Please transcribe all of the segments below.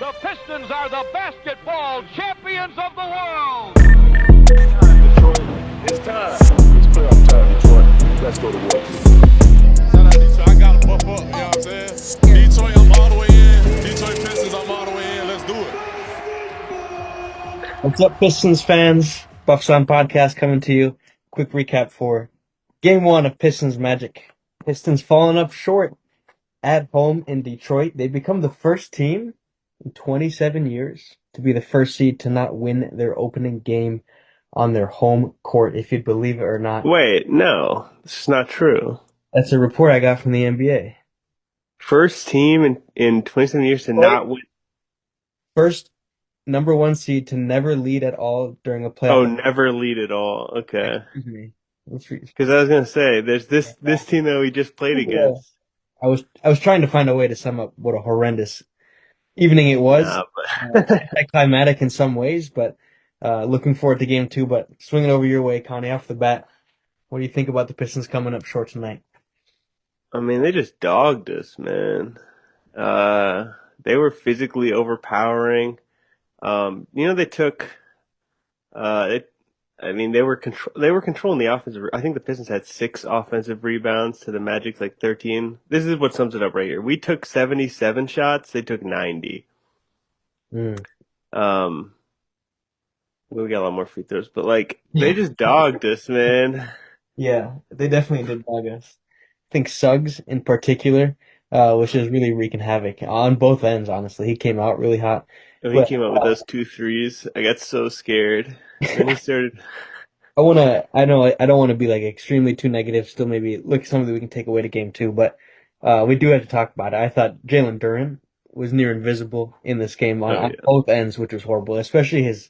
The Pistons are the basketball champions of the world. Detroit, it's time. It's playoff time, Detroit. Let's go to work. Shout out Detroit. I got to buff up, you know what I'm saying? Detroit, I'm all the way in. Detroit Pistons, I'm all the way in. Let's do it. What's up, Pistons fans? Buffs on Podcast coming to you. Quick recap for Game 1 of Pistons Magic. Pistons falling up short at home in Detroit. They become the first team in 27 years to be the first seed to not win their opening game on their home court, if you'd believe it or not. Wait, no, this is not true. That's a report I got from the NBA. First team in 27 years to not win. First number one seed to never lead at all during a playoff. Oh, never lead at all. Okay. Excuse me. Because I was gonna say, there's this team that we just played against. I was trying to find a way to sum up what a horrendous evening it was. Anticlimactic in some ways, but looking forward to game 2. But swinging over your way, Connie, off the bat, what do you think about the Pistons coming up short tonight? I mean, they just dogged us, man. They were physically overpowering. They took. They were controlling the offensive. I think the Pistons had 6 offensive rebounds to the Magic's like 13. This is what sums it up right here. We took 77 shots. They took 90. We got a lot more free throws, but they just dogged us, man. Yeah, they definitely did dog us. I think Suggs in particular, was just really wreaking havoc on both ends. Honestly, he came out really hot. When he came out with those 2 threes, I got so scared. Then he started. I don't want to be extremely too negative. Still, maybe look something that we can take away to game 2, but we do have to talk about it. I thought Jalen Duren was near invisible in this game on both ends, which was horrible. Especially his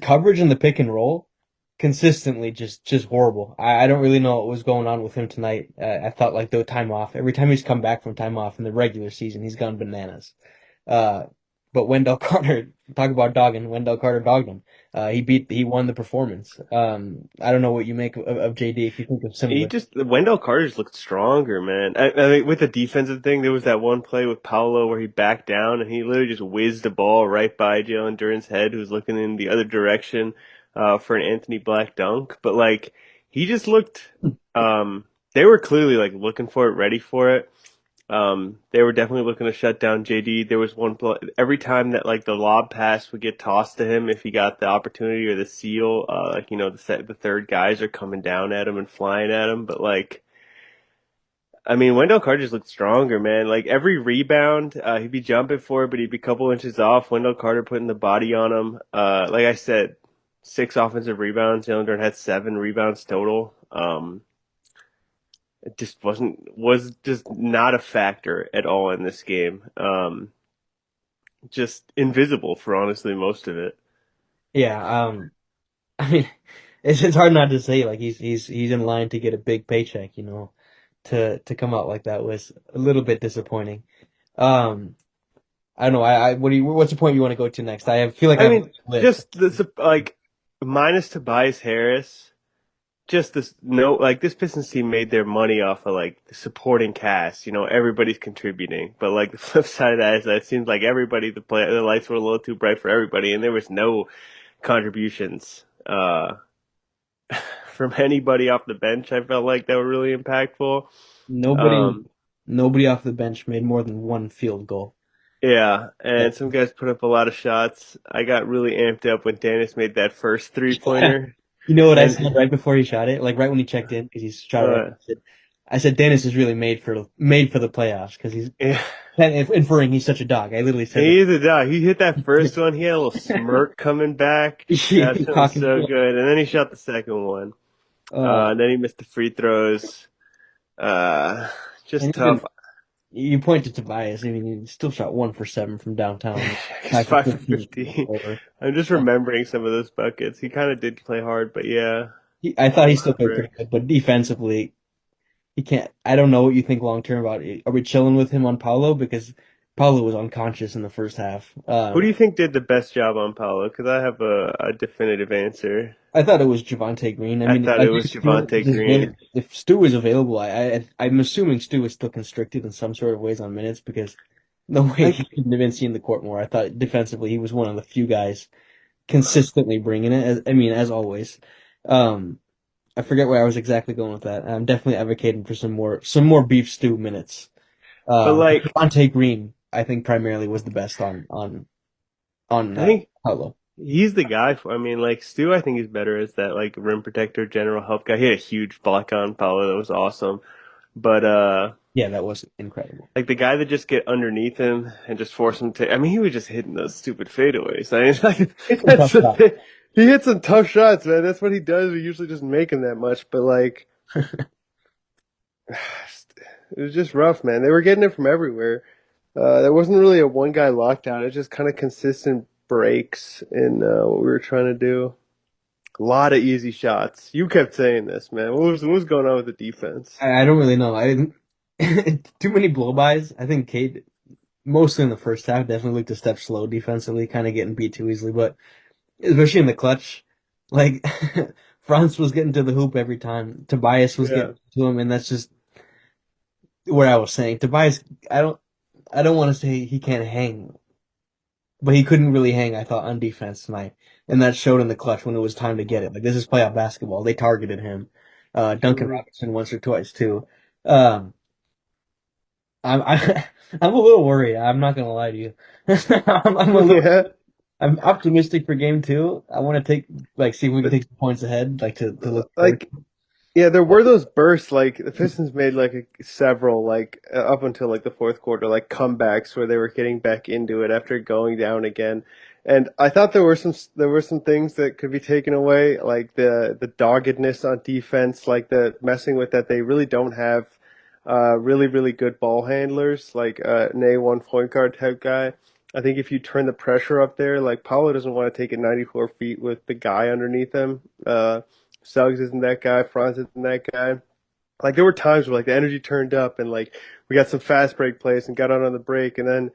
coverage in the pick and roll, consistently just horrible. I don't really know what was going on with him tonight. I thought the time off. Every time he's come back from time off in the regular season, he's gone bananas. But Wendell Carter, talk about dogging. Wendell Carter dogged him. He won the performance. I don't know what you make of JD, if you think of similar. Wendell Carter just looked stronger, man. I mean, with the defensive thing, there was that one play with Paolo where he backed down and he literally just whizzed the ball right by Jalen Duren's head, who was looking in the other direction, for an Anthony Black dunk. But he just looked, they were clearly looking for it, ready for it. They were definitely looking to shut down JD. There was one play, every time that the lob pass would get tossed to him, if he got the opportunity or the seal, the third guys are coming down at him and flying at him. But Wendell Carter just looked stronger, man. Every rebound, he'd be jumping for it, but he'd be a couple inches off. Wendell Carter putting the body on him. Like I said, 6 offensive rebounds. Jalen Duren had 7 rebounds total. It just was just not a factor at all in this game. Just invisible for honestly most of it. Yeah, it's hard not to say he's in line to get a big paycheck, to come out like that was a little bit disappointing. I don't know. What's the point you want to go to next? I feel like minus Tobias Harris. Just this this Pistons team made their money off of the supporting cast. Everybody's contributing, but the flip side of that is that it seems like everybody the lights were a little too bright for everybody, and there was no contributions from anybody off the bench. I felt like that were really impactful. Nobody off the bench made more than 1 field goal. Yeah, and some guys put up a lot of shots. I got really amped up when Dennis made that first 3-pointer. You know what I said right before he shot it? Right when he checked in, because he's shot it. I said Dennis is really made for the playoffs, because he's inferring he's such a dog. I literally said he's a dog. He hit that first one. He had a little smirk coming back. That was so good. And then he shot the second one. And then he missed the free throws. Just tough. You point to Tobias. He still shot 1 for 7 from downtown. 5 for 15. I'm just remembering some of those buckets. He kind of did play hard, but yeah. I thought he still played pretty good, but defensively, he can't. I don't know what you think long term about it. Are we chilling with him on Paolo? Because Paolo was unconscious in the first half. Who do you think did the best job on Paolo? Because I have a definitive answer. I thought it was Javonte Green. I thought it was Javonte Green. If Stu was available, I'm assuming Stu is still constricted in some sort of ways on minutes, because the way he Like, couldn't have been seen in the court more. I thought defensively he was one of the few guys consistently bringing it. As always. Um, I forget where I was exactly going with that. I'm definitely advocating for some more beef stew minutes. but like, Devontae Green, I think primarily was the best on I think Paolo. he's the guy for. I mean, like Stu, I think he's better as that like rim protector, general help guy. He had a huge block on Paolo that was awesome. But Yeah, that was incredible. like the guy that just get underneath him and just force him to. I mean, he was just hitting those stupid fadeaways. I mean, like, It's some that's tough the stuff. thing. He hits some tough shots, man. That's what he does. We usually just make him that much, but like, it was just rough, man. They were getting it from everywhere. There wasn't really a one guy lockdown. It was just kind of consistent breaks in what we were trying to do. A lot of easy shots. You kept saying this, man. What was going on with the defense? I don't really know. I didn't too many blow-bys. I think Cade mostly in the first half definitely looked a step slow defensively, kind of getting beat too easily, but especially in the clutch, like Franz was getting to the hoop every time. Tobias was Yeah, getting to him, and that's just where I was saying. Tobias, I don't want to say he can't hang, but he couldn't really hang, I thought, on defense tonight. And that showed in the clutch when it was time to get it. Like, this is playoff basketball. They targeted him. Duncan true. Robinson once or twice, too. Um, I'm a little worried. I'm not gonna lie to you. Yeah. I'm optimistic for game two. I want to see if we can take some points ahead, like to look forward. Like, yeah, there were those bursts. Like the Pistons made like several, like up until like the fourth quarter, like comebacks where they were getting back into it after going down again. And I thought there were some things that could be taken away, like the doggedness on defense, like the messing with that. They really don't have really good ball handlers, like an A1 point guard type guy. I think if you turn the pressure up there, like Paolo doesn't want to take it 94 feet with the guy underneath him. Suggs isn't that guy. Franz isn't that guy. Like there were times where like the energy turned up and like we got some fast break plays and got out on the break and then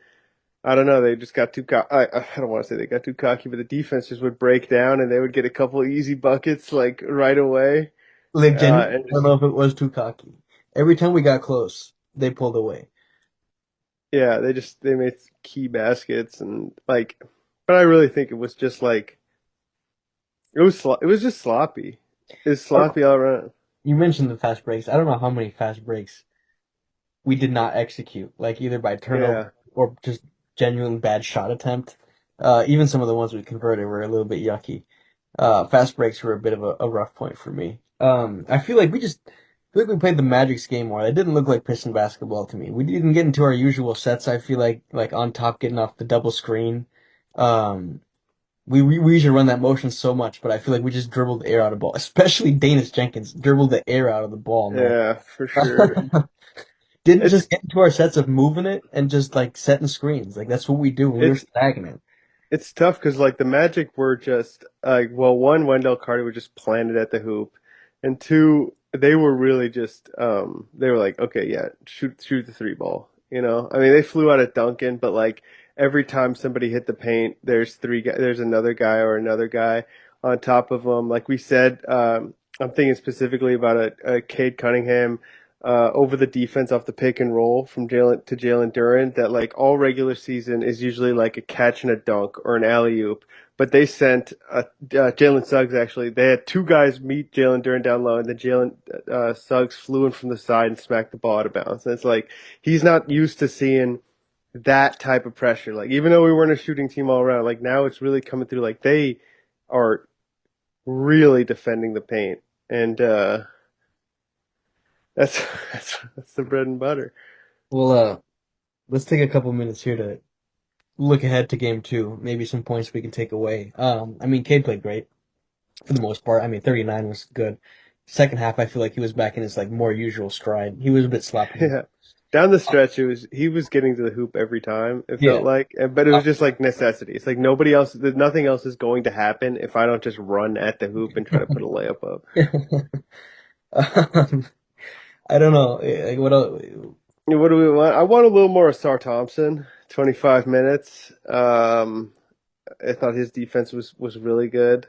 I don't know they just got too I don't want to say they got too cocky, but the defense just would break down and they would get a couple easy buckets like right away. Like genuinely, And I don't just know if it was too cocky. Every time we got close, they pulled away. yeah, they made key baskets and like, but I really think it was just like it was just sloppy. It was sloppy all around. You mentioned the fast breaks. I don't know how many fast breaks we did not execute, like either by turnover Yeah, or just genuine bad shot attempt. Even some of the ones we converted were a little bit yucky. Fast breaks were a bit of a rough point for me. I feel like we played the Magic's game more. It didn't look like Piston basketball to me. We didn't get into our usual sets. I feel like on top getting off the double screen. Um, we usually run that motion so much, but I feel like we just dribbled the air out of the ball. Especially Danis Jenkins dribbled the air out of the ball, man. yeah, for sure. Didn't It's just get into our sets of moving it and just like setting screens. Like that's what we do when we were it's stagnant. It's tough because like the Magic were just like well, one Wendell Carter was just planted at the hoop, and two they were really just they were like okay yeah shoot the three ball I mean they flew out at Duncan but like every time somebody hit the paint there's another guy or another guy on top of them like we said I'm thinking specifically about a Cade Cunningham over the defense off the pick and roll from Jalen Duren that like all regular season is usually like a catch and a dunk or an alley oop. But they sent Jalen Suggs actually. They had two guys meet Jalen Duren down low, and then Jalen Suggs flew in from the side and smacked the ball out of bounds. And it's like he's not used to seeing that type of pressure. Like even though we weren't a shooting team all around, like now it's really coming through. Like they are really defending the paint, and that's that's the bread and butter. Well, let's take a couple minutes here to look ahead to game two. Maybe some points we can take away. Cade played great for the most part. 39 was good. Second half, I feel like he was back in his like more usual stride. He was a bit sloppy. Yeah. Down the stretch, he was getting to the hoop every time. It Yeah. felt like, but it was just like necessity. It's like nothing else is going to happen if I don't just run at the hoop and try to put a layup up. um, I don't know. Like what else? What do we want? I want a little more of Sar Thompson. 25 minutes. I thought his defense was really good.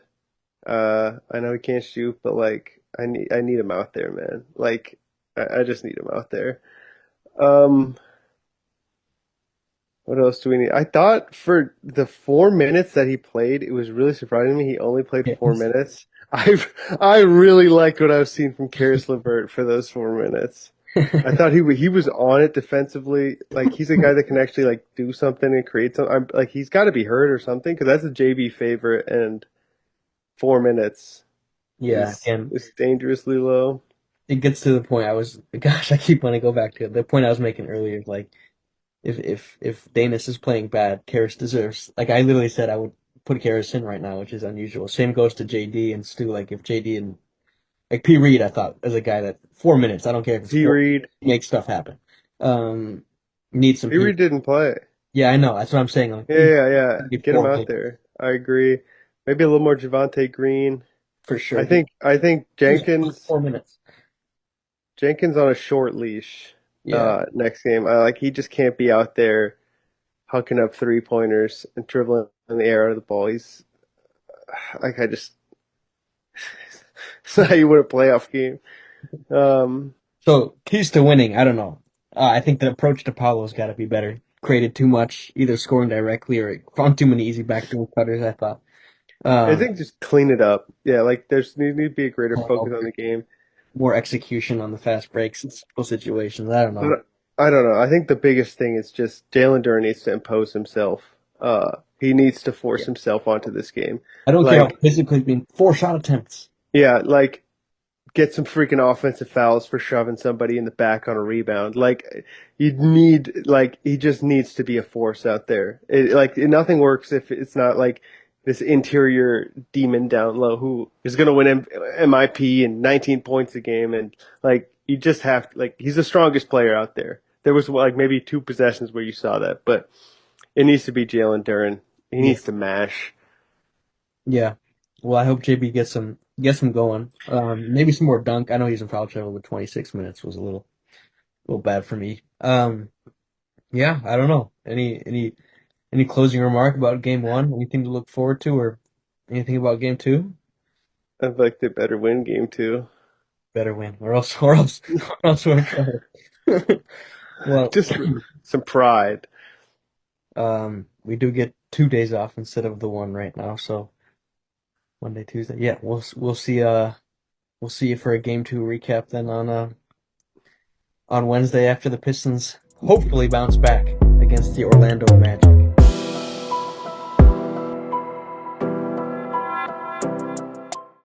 I know he can't shoot, but like I need him out there, man. Like I just need him out there. Um, What else do we need? I thought for the 4 minutes that he played, it was really surprising me. He only played Yeah. 4 minutes. I really liked what I've seen from Karis LeVert for those 4 minutes. I thought he was on it defensively. Like he's a guy that can actually like do something and create something. Like he's got to be hurt or something because that's a JB favorite, and 4 minutes Yeah, and is dangerously low. it gets to the point gosh, I keep wanting to go back to it. The point I was making earlier, like if Danis is playing bad, Karras deserves. Like I literally said, I would put Karras in right now, which is unusual. Same goes to JD and Stu. Like if JD and like P Reed, I thought as a guy that 4 minutes, I don't care if it's P four, Reed, make stuff happen. Um, need some P P. Reed didn't play. Yeah, I know. That's what I'm saying. Like Yeah. get Get him four out there. I agree. Maybe a little more Javante Green. for sure. I think Jenkins 4 minutes. Jenkins on a short leash. Yeah, Next game. He just can't be out there hucking up 3 pointers and dribbling in the air out of the ball. He's like I just it's not how you win a playoff game. Um, so keys to winning, I don't know. I think the approach to Paulo's got to be better. Created too much, either scoring directly or found too many easy backdoor cutters, I thought. I Um, think just clean it up. Yeah, like there's need to be a greater focus more, on the game. more execution on the fast breaks in simple situations. I don't know. But I don't know. I think the biggest thing is just Jalen Duren needs to impose himself. He needs to force Yeah. himself onto this game. I don't care how Like, physically being 4 shot attempts. yeah, like get some freaking offensive fouls for shoving somebody in the back on a rebound. Like he just needs to be a force out there. Nothing works if it's not like this interior demon down low who is going to win MIP and 19 points a game. And like, you just have like, he's the strongest player out there. There was like maybe 2 possessions where you saw that, but it needs to be Jalen Duren. He Yeah. needs to mash. Yeah. Well, I hope JB gets him going. Maybe some more dunk. I know he's in foul trouble, but 26 minutes was a little bad for me. Yeah, I don't know. Any closing remark about game one? Anything to look forward to, or anything about game two? I'd like to better win game 2. Better win, or else we're in trouble. Well, Just some pride. we do get 2 days off instead of the one right now, so Monday, Tuesday. Yeah, we'll see. We'll see you for a game two recap then on Wednesday after the Pistons hopefully bounce back against the Orlando Magic.